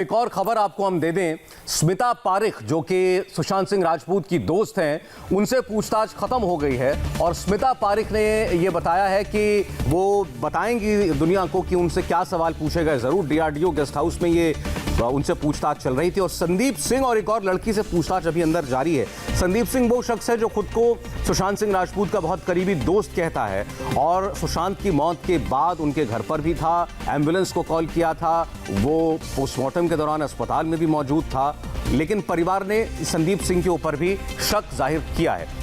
एक और खबर आपको हम दे दें। स्मिता पारिख जो कि सुशांत सिंह राजपूत की दोस्त हैं, उनसे पूछताछ खत्म हो गई है और स्मिता पारिख ने ये बताया है कि वो बताएंगी दुनिया को कि उनसे क्या सवाल पूछे गए। जरूर डीआरडीओ गेस्ट हाउस में ये उनसे पूछताछ चल रही थी और संदीप सिंह और एक और लड़की से पूछताछ अभी अंदर जारी है। संदीप सिंह वो शख्स है जो खुद को सुशांत सिंह राजपूत का बहुत करीबी दोस्त कहता है और सुशांत की मौत के बाद उनके घर पर भी था, एम्बुलेंस को कॉल किया था, वो पोस्टमार्टम के दौरान अस्पताल में भी मौजूद था, लेकिन परिवार ने संदीप सिंह के ऊपर भी शक जाहिर किया है।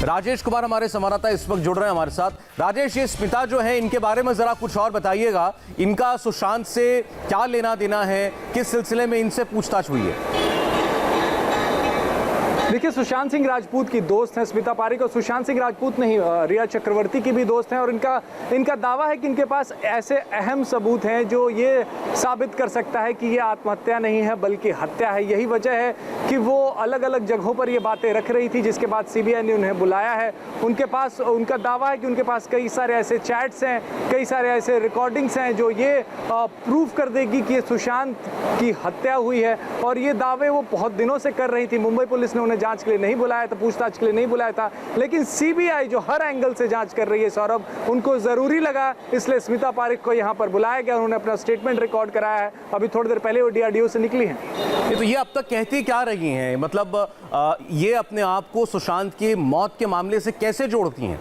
राजेश कुमार हमारे संवाददाता इस वक्त जुड़ रहे हैं हमारे साथ। राजेश, ये स्मिता जो है, इनके बारे में जरा कुछ और बताइएगा। इनका सुशांत से क्या लेना देना है, किस सिलसिले में इनसे पूछताछ हुई है? देखिए, सुशांत सिंह राजपूत की दोस्त हैं स्मिता पारिख और सुशांत सिंह राजपूत नहीं, रिया चक्रवर्ती की भी दोस्त हैं और इनका दावा है कि इनके पास ऐसे अहम सबूत हैं जो ये साबित कर सकता है कि ये आत्महत्या नहीं है बल्कि हत्या है। यही वजह है कि वो अलग अलग जगहों पर ये बातें रख रही थी, जिसके बाद सीबीआई ने उन्हें बुलाया है। उनके पास उनका दावा है कि उनके पास कई सारे ऐसे चैट्स हैं, कई सारे ऐसे रिकॉर्डिंग्स हैं जो ये प्रूव कर देगी कि सुशांत की हत्या हुई है। और ये दावे वो बहुत दिनों से कर रही थी। मुंबई पुलिस ने उन्हें जांच के लिए नहीं बुलाया था, पूछताछ के लिए नहीं बुलाया था, लेकिन सीबीआई जो हर एंगल से जांच कर रही है सौरभ, उनको जरूरी लगा, इसलिए स्मिता पारिख को यहां पर बुलाया गया। उन्होंने अपना स्टेटमेंट रिकॉर्ड कराया है। अभी थोड़ी देर पहले वो डीआरडीओ से निकली हैं। तो ये अब तक कहती क्या रही हैं? मतलब ये अपने आप को सुशांत की मौत के मामले से कैसे जोड़ती हैं?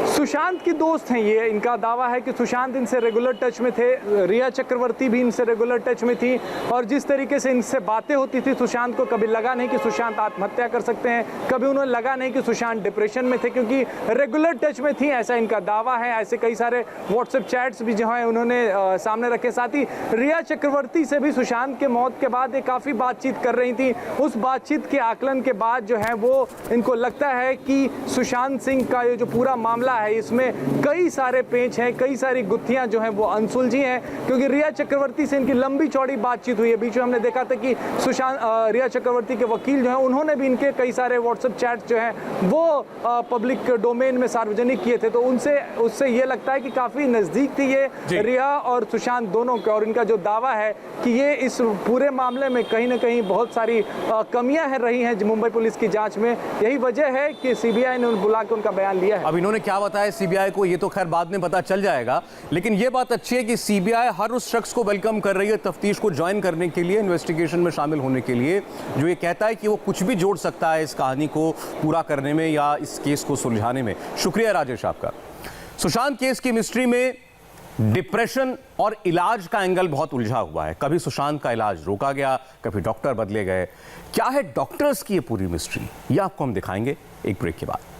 सुशांत की दोस्त हैं ये। इनका दावा है कि सुशांत इनसे रेगुलर टच में थे, रिया चक्रवर्ती भी इनसे रेगुलर टच में थी और जिस तरीके से इनसे बातें होती थी, सुशांत को कभी लगा नहीं कि सुशांत आत्महत्या कर सकते हैं, कभी उन्हें लगा नहीं कि सुशांत डिप्रेशन में थे, क्योंकि रेगुलर टच में थी, ऐसा इनका दावा है। ऐसे कई सारे व्हाट्सएप चैट्स भी जो है उन्होंने सामने रखे। साथ ही रिया चक्रवर्ती से भी सुशांत के मौत के बाद ये काफ़ी बातचीत कर रही थी। उस बातचीत के आकलन के बाद जो है वो इनको लगता है कि सुशांत सिंह का ये जो पूरा मामला है, इसमें कई सारे पेच हैं, कई सारी गुत्थियां जो हैं वो अनसुलझी हैं, क्योंकि रिया चक्रवर्ती से इनकी लंबी चौड़ी बातचीत हुई है। बीच में हमने देखा था कि रिया चक्रवर्ती के वकील जो हैं उन्होंने भी इनके कई सारे व्हाट्सएप चैट्स जो हैं वो पब्लिक डोमेन में सार्वजनिक किए थे। तो उससे ये लगता है कि काफ़ी नज़दीक थी ये रिया और सुशांत दोनों के। और इनका जो दावा है कि ये इस पूरे मामले में कहीं ना कहीं बहुत सारी कमियां रही हैं मुंबई पुलिस की जाँच में। यही वजह है कि सीबीआई ने बुला के उनका बयान लिया है। अब इन्होंने क्या बताया सीबीआई को, ये तो खैर बाद में पता चल जाएगा, लेकिन ये बात अच्छी है कि सीबीआई हर उस शख्स को वेलकम कर रही है तफ्तीश को ज्वाइन करने के लिए, इन्वेस्टिगेशन में शामिल होने के लिए, जो ये कहता है कि वो कुछ भी जोड़ सकता है इस कहानी को पूरा करने में या इस केस को सुलझाने में। शुक्रिया राजेश आपका। सुशांत केस की मिस्ट्री में डिप्रेशन और इलाज का एंगल बहुत उलझा हुआ है। कभी सुशांत का इलाज रोका गया, कभी डॉक्टर बदले गए। क्या है डॉक्टर्स की ये पूरी मिस्ट्री, ये आपको हम दिखाएंगे एक ब्रेक के बाद।